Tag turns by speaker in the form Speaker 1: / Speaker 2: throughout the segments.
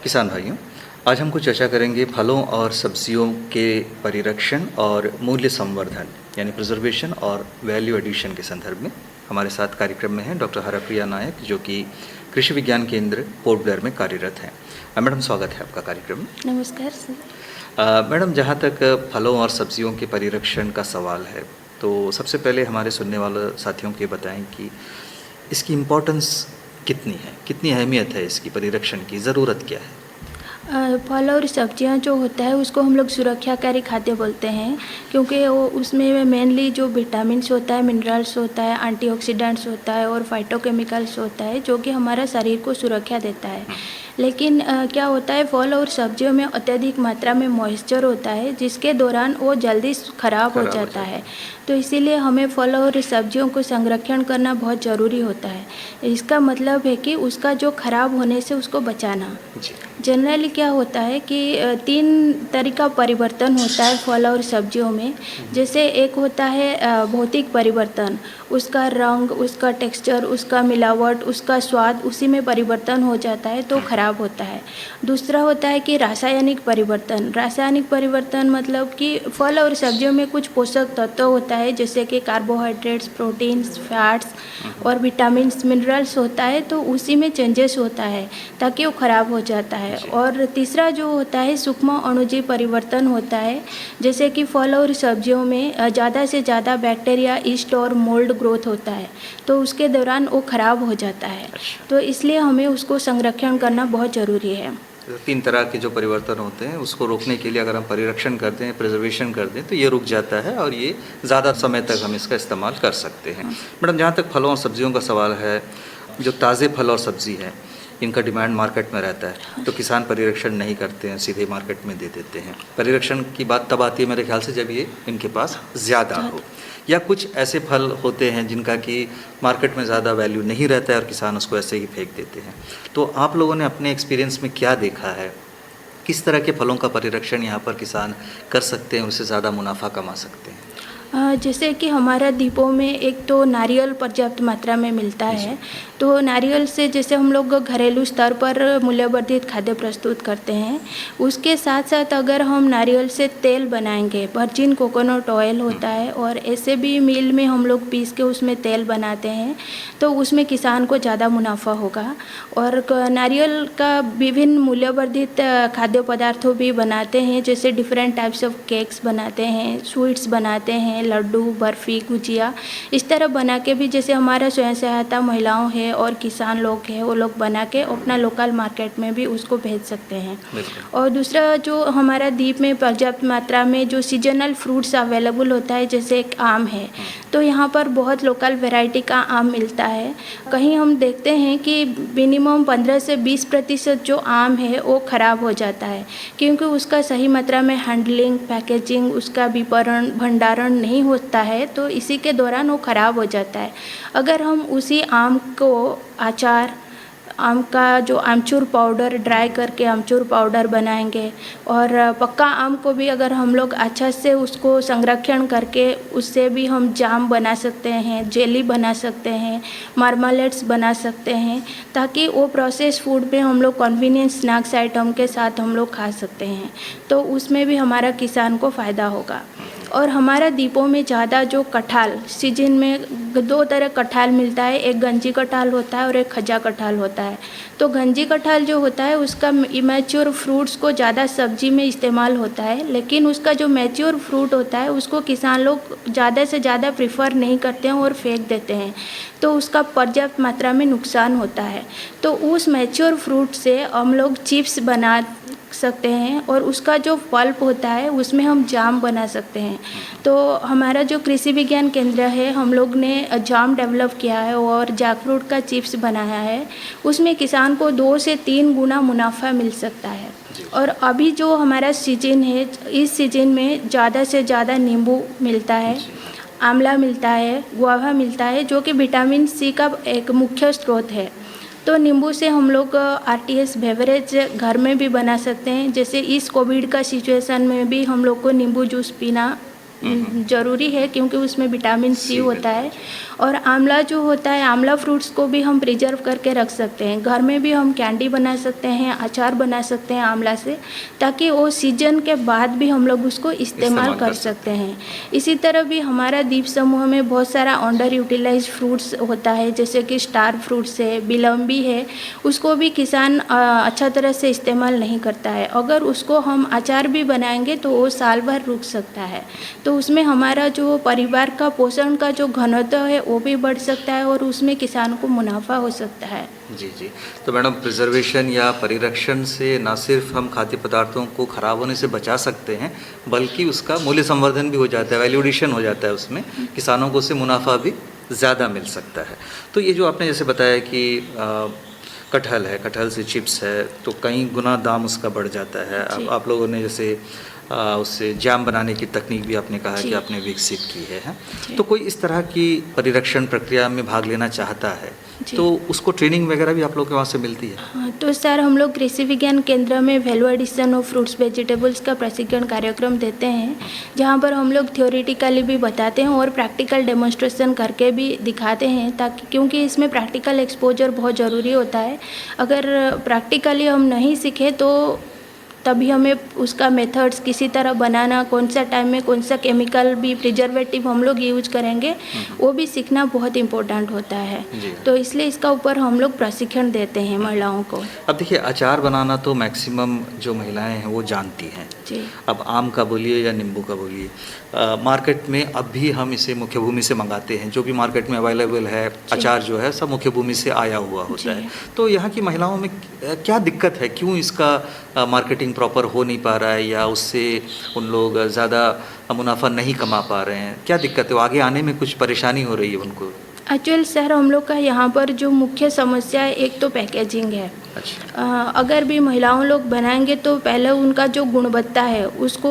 Speaker 1: किसान भाइयों, आज हम कुछ चर्चा करेंगे फलों और सब्जियों के परिरक्षण और मूल्य संवर्धन यानी प्रिजर्वेशन और वैल्यू एडिशन के संदर्भ में। हमारे साथ कार्यक्रम में हैं डॉक्टर हरप्रिया नायक, जो कि कृषि विज्ञान केंद्र पोर्ट ब्लेयर में कार्यरत हैं। मैडम, स्वागत है आपका कार्यक्रम में।
Speaker 2: नमस्कार सर।
Speaker 1: मैडम, जहाँ तक फलों और सब्जियों के परिरक्षण का सवाल है, तो सबसे पहले हमारे सुनने वाले साथियों को ये बताएं कि इसकी इम्पोर्टेंस कितनी है, कितनी अहमियत है इसकी परिरक्षण की, ज़रूरत क्या है?
Speaker 2: फल और सब्जियां जो होता है उसको हम लोग सुरक्षाकारी खाद्य बोलते हैं, क्योंकि वो उसमें मेनली जो विटामिन्स होता है, मिनरल्स होता है, एंटीऑक्सीडेंट्स होता है और फाइटोकेमिकल्स होता है, जो कि हमारा शरीर को सुरक्षा देता है। लेकिन क्या होता है, फल और सब्जियों में अत्यधिक मात्रा में मॉइस्चर होता है, जिसके दौरान वो जल्दी ख़राब हो जाता है। तो इसीलिए हमें फल और सब्जियों को संरक्षण करना बहुत ज़रूरी होता है। इसका मतलब है कि उसका जो ख़राब होने से उसको बचाना। जनरली क्या होता है कि 3 तरह का परिवर्तन होता है फल और सब्जियों में। जैसे एक होता है भौतिक परिवर्तन, उसका रंग, उसका टेक्सचर, उसका मिलावट, उसका स्वाद उसी में परिवर्तन हो जाता है तो ख़राब होता है। दूसरा होता है कि रासायनिक परिवर्तन। रासायनिक परिवर्तन मतलब कि फल और सब्जियों में कुछ पोषक तत्व होता है, जैसे कि कार्बोहाइड्रेट्स, प्रोटीन्स, फैट्स और विटामिन्स, मिनरल्स होता है, तो उसी में चेंजेस होता है ताकि वो ख़राब हो जाता है। और तीसरा जो होता है सूक्ष्म अणुजीव परिवर्तन होता है, जैसे कि फल और सब्जियों में ज़्यादा से ज़्यादा बैक्टीरिया, ईस्ट और मोल्ड ग्रोथ होता है, तो उसके दौरान वो ख़राब हो जाता है। तो इसलिए हमें उसको संरक्षण करना बहुत ज़रूरी है।
Speaker 1: 3 तरह के जो परिवर्तन होते हैं उसको रोकने के लिए अगर हम परिरक्षण करते हैं, प्रिजर्वेशन करते हैं, तो ये रुक जाता है और ये ज़्यादा समय तक हम इसका इस्तेमाल कर सकते हैं। मैडम, जहाँ तक फलों और सब्जियों का सवाल है, जो ताज़े फल और सब्ज़ी है इनका डिमांड मार्केट में रहता है, तो किसान परिरक्षण नहीं करते हैं, सीधे मार्केट में दे देते हैं। परिरक्षण की बात तब आती है मेरे ख्याल से जब ये इनके पास ज़्यादा हो, या कुछ ऐसे फल होते हैं जिनका कि मार्केट में ज़्यादा वैल्यू नहीं रहता है और किसान उसको ऐसे ही फेंक देते हैं। तो आप लोगों ने अपने एक्सपीरियंस में क्या देखा है, किस तरह के फलों का परिरक्षण यहाँ पर किसान कर सकते हैं, उससे ज़्यादा मुनाफा कमा सकते हैं?
Speaker 2: जैसे कि हमारा द्वीपों में एक तो नारियल पर्याप्त मात्रा में मिलता है, तो नारियल से जैसे हम लोग घरेलू स्तर पर मूल्यवर्धित खाद्य प्रस्तुत करते हैं। उसके साथ साथ अगर हम नारियल से तेल बनाएंगे, वर्जिन कोकोनट ऑयल होता है, और ऐसे भी मिल में हम लोग पीस के उसमें तेल बनाते हैं, तो उसमें किसान को ज़्यादा मुनाफा होगा। और नारियल का विभिन्न मूल्यवर्धित खाद्य पदार्थों भी बनाते हैं, जैसे डिफरेंट टाइप्स ऑफ केक्स बनाते हैं, स्वीट्स बनाते हैं, लड्डू, बर्फ़ी, गुजिया, इस तरह बना के भी जैसे हमारा स्वयं सहायता महिलाओं है और किसान लोग हैं, वो लोग बना के अपना लोकल मार्केट में भी उसको भेज सकते हैं। और दूसरा जो हमारा द्वीप में पर्याप्त मात्रा में जो सीजनल फ्रूट्स अवेलेबल होता है, जैसे एक आम है, तो यहाँ पर बहुत लोकल वैरायटी का आम मिलता है। कहीं हम देखते हैं कि मिनिमम 15 से 20% जो आम है वो ख़राब हो जाता है, क्योंकि उसका सही मात्रा में हैंडलिंग, पैकेजिंग, उसका विपणन, भंडारण नहीं होता है, तो इसी के दौरान वो ख़राब हो जाता है। अगर हम उसी आम को अचार, आम का जो आमचूर पाउडर ड्राई करके आमचूर पाउडर बनाएंगे, और पक्का आम को भी अगर हम लोग अच्छा से उसको संरक्षण करके उससे भी हम जाम बना सकते हैं, जेली बना सकते हैं, मार्मालेट्स बना सकते हैं, ताकि वो प्रोसेस फूड में हम लोग कन्वीनियंस स्नैक्स आइटम के साथ हम लोग खा सकते हैं, तो उसमें भी हमारा किसान को फ़ायदा होगा। और हमारा द्वीपों में ज़्यादा जो कटहल, सीजन में 2 तरह कटहल मिलता है, एक गंजी कटहल होता है और एक खजा कटहल होता है। तो गंजी कटहल जो होता है उसका इमेच्योर फ्रूट्स को ज़्यादा सब्जी में इस्तेमाल होता है, लेकिन उसका जो मैच्योर फ्रूट होता है उसको किसान लोग ज़्यादा से ज़्यादा प्रीफर नहीं करते हैं और फेंक देते हैं, तो उसका पर्याप्त मात्रा में नुकसान होता है। तो उस मैच्योर फ्रूट से हम लोग चिप्स बना सकते हैं, और उसका जो पल्प होता है उसमें हम जाम बना सकते हैं। तो हमारा जो कृषि विज्ञान केंद्र है, हम लोग ने जाम डेवलप किया है और जैकफ्रूट का चिप्स बनाया है। उसमें किसान को 2 से 3 गुना मुनाफा मिल सकता है। और अभी जो हमारा सीजन है, इस सीजन में ज़्यादा से ज़्यादा नींबू मिलता है, आंवला मिलता है, गुआवा मिलता है, जो कि विटामिन सी का एक मुख्य स्रोत है। तो नींबू से हम लोग आरटीएस बेवरेज घर में भी बना सकते हैं। जैसे इस कोविड का सिचुएशन में भी हम लोग को नींबू जूस पीना ज़रूरी है, क्योंकि उसमें विटामिन सी होता है। और आंवला जो होता है, आंवला फ्रूट्स को भी हम प्रिजर्व करके रख सकते हैं। घर में भी हम कैंडी बना सकते हैं, अचार बना सकते हैं आंवला से, ताकि वो सीजन के बाद भी हम लोग उसको इस्तेमाल कर सकते हैं। इसी तरह भी हमारा द्वीप समूह में बहुत सारा अंडर यूटिलाइज फ्रूट्स होता है, जैसे कि स्टार फ्रूट्स है, बिलम्बी है, उसको भी किसान अच्छा तरह से इस्तेमाल नहीं करता है। अगर उसको हम अचार भी बनाएंगे तो वो साल भर रुक सकता है। तो उसमें हमारा जो परिवार का पोषण का जो घनत्व है वो भी बढ़ सकता है और उसमें किसान को मुनाफा हो सकता है।
Speaker 1: जी जी। तो मैडम, प्रिजर्वेशन या परिरक्षण से ना सिर्फ हम खाद्य पदार्थों को खराब होने से बचा सकते हैं, बल्कि उसका मूल्य संवर्धन भी हो जाता है, वैल्यू एडिशन हो जाता है, उसमें किसानों को उससे मुनाफा भी ज़्यादा मिल सकता है। तो ये जो आपने जैसे बताया कि कटहल है, कटहल से चिप्स है, तो कई गुना दाम उसका बढ़ जाता है। अब आप लोगों ने जैसे उससे जैम बनाने की तकनीक भी आपने कहा कि आपने विकसित की है। तो कोई इस तरह की परिरक्षण प्रक्रिया में भाग लेना चाहता है तो उसको ट्रेनिंग वगैरह भी आप लोग के वहाँ से मिलती है?
Speaker 2: हाँ, तो सर हम लोग कृषि विज्ञान केंद्र में value addition of fruits vegetables का प्रशिक्षण कार्यक्रम देते हैं, जहाँ पर हम लोग थ्योरेटिकली भी बताते हैं और प्रैक्टिकल डेमोन्स्ट्रेशन करके भी दिखाते हैं, ताकि क्योंकि इसमें प्रैक्टिकल एक्सपोजर बहुत ज़रूरी होता है। अगर प्रैक्टिकली हम नहीं सीखें तो तभी हमें उसका मेथड्स किसी तरह बनाना, कौन सा टाइम में कौन सा केमिकल भी प्रिजर्वेटिव हम लोग यूज करेंगे, वो भी सीखना बहुत इम्पोर्टेंट होता है। तो इसलिए इसका ऊपर हम लोग प्रशिक्षण देते हैं महिलाओं को।
Speaker 1: अब देखिए, अचार बनाना तो मैक्सिमम जो महिलाएं हैं वो जानती हैं।
Speaker 2: जी।
Speaker 1: अब आम का बोलिए या नींबू का बोलिए, मार्केट में अब भी हम इसे मुख्य भूमि से मंगाते हैं। जो भी मार्केट में अवेलेबल है अचार जो है सब मुख्य भूमि से आया हुआ होता है। तो यहाँ की महिलाओं में क्या दिक्कत है, क्यों इसका मार्केटिंग प्रॉपर हो नहीं पा रहा है, या उससे उन लोग ज़्यादा मुनाफा नहीं कमा पा रहे हैं? क्या दिक्कत है? वो आगे आने में कुछ परेशानी हो रही है उनको?
Speaker 2: एक्चुअल सर हम लोग का यहाँ पर जो मुख्य समस्या है, एक तो पैकेजिंग है।
Speaker 1: अच्छा।
Speaker 2: अगर भी महिलाओं लोग बनाएंगे तो पहले उनका जो गुणवत्ता है उसको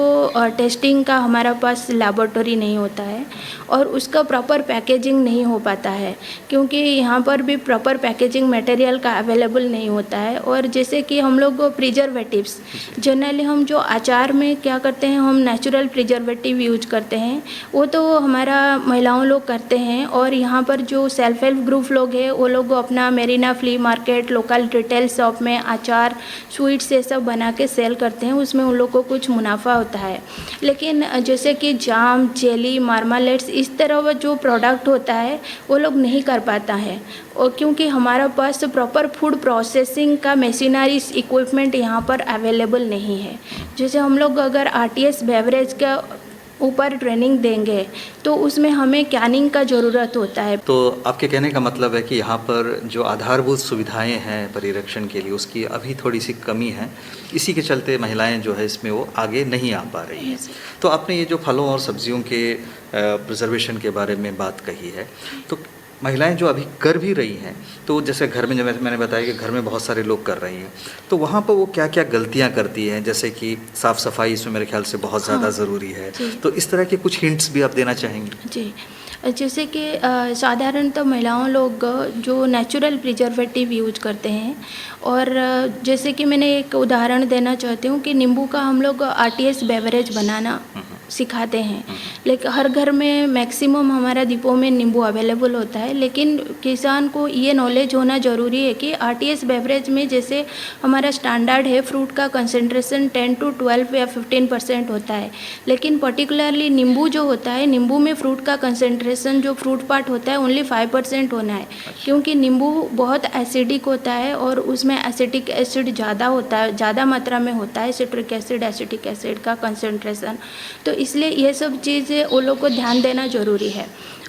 Speaker 2: टेस्टिंग का हमारा पास लैबोरेटरी नहीं होता है और उसका प्रॉपर पैकेजिंग नहीं हो पाता है, क्योंकि यहाँ पर भी प्रॉपर पैकेजिंग मटेरियल का अवेलेबल नहीं होता है। और जैसे कि हम लोग प्रिजर्वेटिव्स जनरली हम जो अचार में क्या करते हैं, हम नेचुरल प्रिजर्वेटिव यूज करते हैं, वो तो हमारा महिलाओं लोग करते हैं। और यहाँ पर जो सेल्फ हेल्प ग्रुप लोग हैं वो लोग अपना Mirena flea market, local retail shop में अचार, स्वीट्स ये सब बना के सेल करते हैं, उसमें उन लोग को कुछ मुनाफा होता है। लेकिन जैसे कि जाम, जेली, मार्मालेट्स, इस तरह का जो प्रोडक्ट होता है वो लोग नहीं कर पाता है, और क्योंकि हमारा पास प्रॉपर फूड प्रोसेसिंग का मशीनरी इक्विपमेंट यहाँ पर अवेलेबल नहीं है। जैसे हम लोग अगर आरटीएस बेवरेज का ऊपर ट्रेनिंग देंगे तो उसमें हमें कैनिंग का ज़रूरत होता है।
Speaker 1: तो आपके कहने का मतलब है कि यहाँ पर जो आधारभूत सुविधाएं हैं परिरक्षण के लिए, उसकी अभी थोड़ी सी कमी है, इसी के चलते महिलाएं जो है इसमें वो आगे नहीं आ पा रही हैं। तो आपने ये जो फलों और सब्जियों के प्रिजर्वेशन के बारे में बात कही है, तो महिलाएं जो अभी कर भी रही हैं, तो जैसे घर में, जब मैंने बताया कि घर में बहुत सारे लोग कर रही हैं, तो वहाँ पर वो क्या क्या गलतियाँ करती हैं? जैसे कि साफ़ सफाई इसमें मेरे ख्याल से बहुत ज़्यादा ज़रूरी है। तो इस तरह के कुछ हिंट्स भी आप देना चाहेंगे?
Speaker 2: जी, जैसे कि साधारणतः महिलाओं लोग जो नेचुरल प्रिजर्वेटिव यूज करते हैं, और जैसे कि मैंने एक उदाहरण देना चाहती हूँ कि नींबू का हम लोग आरटीएस बेवरेज बनाना सिखाते हैं, लेकिन हर घर में मैक्सिमम हमारा द्वीपों में नींबू अवेलेबल होता है। लेकिन किसान को ये नॉलेज होना ज़रूरी है कि आरटीएस बेवरेज में जैसे हमारा स्टैंडर्ड है, फ्रूट का कंसंट्रेशन 10 to 12 या 15% होता है, लेकिन पर्टिकुलरली नींबू जो होता है, नींबू में फ्रूट का कंसंट्रेशन जो फ्रूट पार्ट होता है ओनली 5% होना है, क्योंकि नींबू बहुत एसिडिक होता है और उसमें एसिटिक एसिड ज़्यादा होता है, ज़्यादा मात्रा में होता है सिट्रिक एसिड, एसिटिक एसिड का कंसंट्रेशन। तो इसलिए ये सब चीज़ें वो लोग को ध्यान देना ज़रूरी है।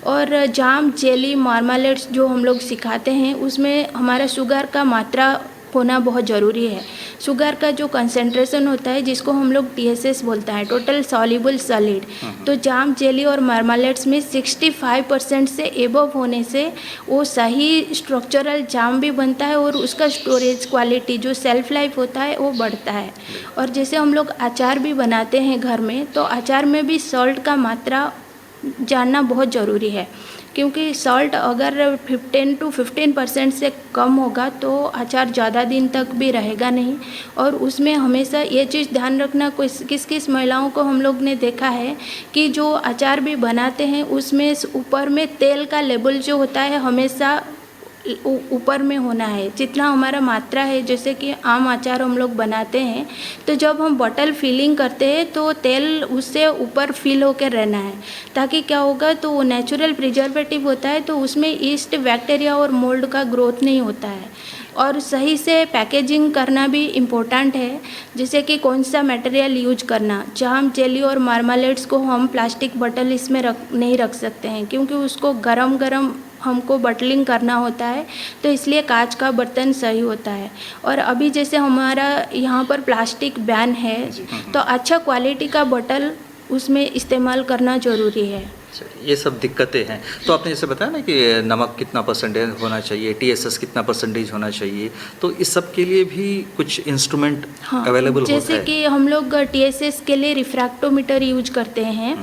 Speaker 2: और जाम, जेली, मार्मालेट्स जो हम लोग सिखाते हैं उसमें हमारा शुगर का मात्रा होना बहुत ज़रूरी है। शुगर का जो कंसंट्रेशन होता है जिसको हम लोग TSS बोलता है, टोटल सॉल्युबल सॉलिड, तो जाम, जेली और मार्मालेट्स में 65% से एबव होने से वो सही स्ट्रक्चरल जाम भी बनता है और उसका स्टोरेज क्वालिटी जो सेल्फ लाइफ होता है वो बढ़ता है। और जैसे हम लोग अचार भी बनाते हैं घर में, तो अचार में भी सॉल्ट का मात्रा जानना बहुत ज़रूरी है, क्योंकि सॉल्ट अगर 10 to 15% से कम होगा तो अचार ज़्यादा दिन तक भी रहेगा नहीं। और उसमें हमेशा ये चीज़ ध्यान रखना, किस किस महिलाओं को हम लोग ने देखा है कि जो अचार भी बनाते हैं उसमें ऊपर में तेल का लेबल जो होता है हमेशा ऊपर में होना है, जितना हमारा मात्रा है। जैसे कि आम अचार हम लोग बनाते हैं तो जब हम बॉटल फिलिंग करते हैं तो तेल उससे ऊपर फिल होकर रहना है, ताकि क्या होगा तो वो नेचुरल प्रिजर्वेटिव होता है तो उसमें ईस्ट, बैक्टीरिया और मोल्ड का ग्रोथ नहीं होता है। और सही से पैकेजिंग करना भी इम्पोर्टेंट है, जैसे कि कौन सा मटेरियल यूज करना। जहाँ हम जेली और मार्मालेड्स को हम प्लास्टिक बॉटल इसमें नहीं रख सकते हैं, क्योंकि उसको गरम हमको बटलिंग करना होता है, तो इसलिए कांच का बर्तन सही होता है। और अभी जैसे हमारा यहाँ पर प्लास्टिक बैन है तो अच्छा क्वालिटी का बॉटल उसमें इस्तेमाल करना ज़रूरी है।
Speaker 1: ये सब दिक्कतें हैं। तो आपने जैसे बताया ना कि नमक कितना परसेंटेज होना चाहिए, TSS कितना परसेंटेज होना चाहिए, तो इस सब के लिए भी कुछ इंस्ट्रूमेंट अवेलेबल होता है?
Speaker 2: जैसे कि हम लोग TSS के लिए रिफ्रैक्टोमीटर यूज करते हैं,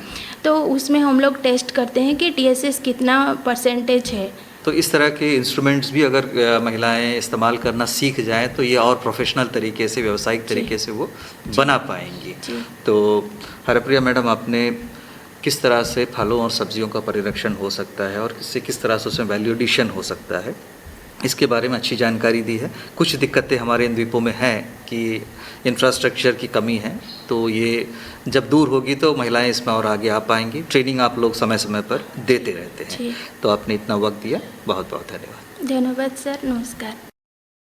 Speaker 2: तो उसमें हम लोग टेस्ट करते हैं कि TSS कितना परसेंटेज है।
Speaker 1: तो इस तरह के इंस्ट्रूमेंट्स भी अगर महिलाएं इस्तेमाल करना सीख जाएं तो ये और प्रोफेशनल तरीके से, व्यावसायिक तरीके से वो बना पाएंगी। तो हरप्रिया मैडम, आपने किस तरह से फलों और सब्जियों का परिरक्षण हो सकता है और किस तरह से उसमें वैल्यू एडिशन हो सकता है, इसके बारे में अच्छी जानकारी दी है। कुछ दिक्कतें हमारे इन द्वीपों में हैं कि इंफ्रास्ट्रक्चर की कमी है, तो ये जब दूर होगी तो महिलाएं इसमें और आगे आ पाएंगी। ट्रेनिंग आप लोग समय समय पर देते रहते हैं। तो आपने इतना वक्त दिया, बहुत बहुत धन्यवाद।
Speaker 2: धन्यवाद सर, नमस्कार।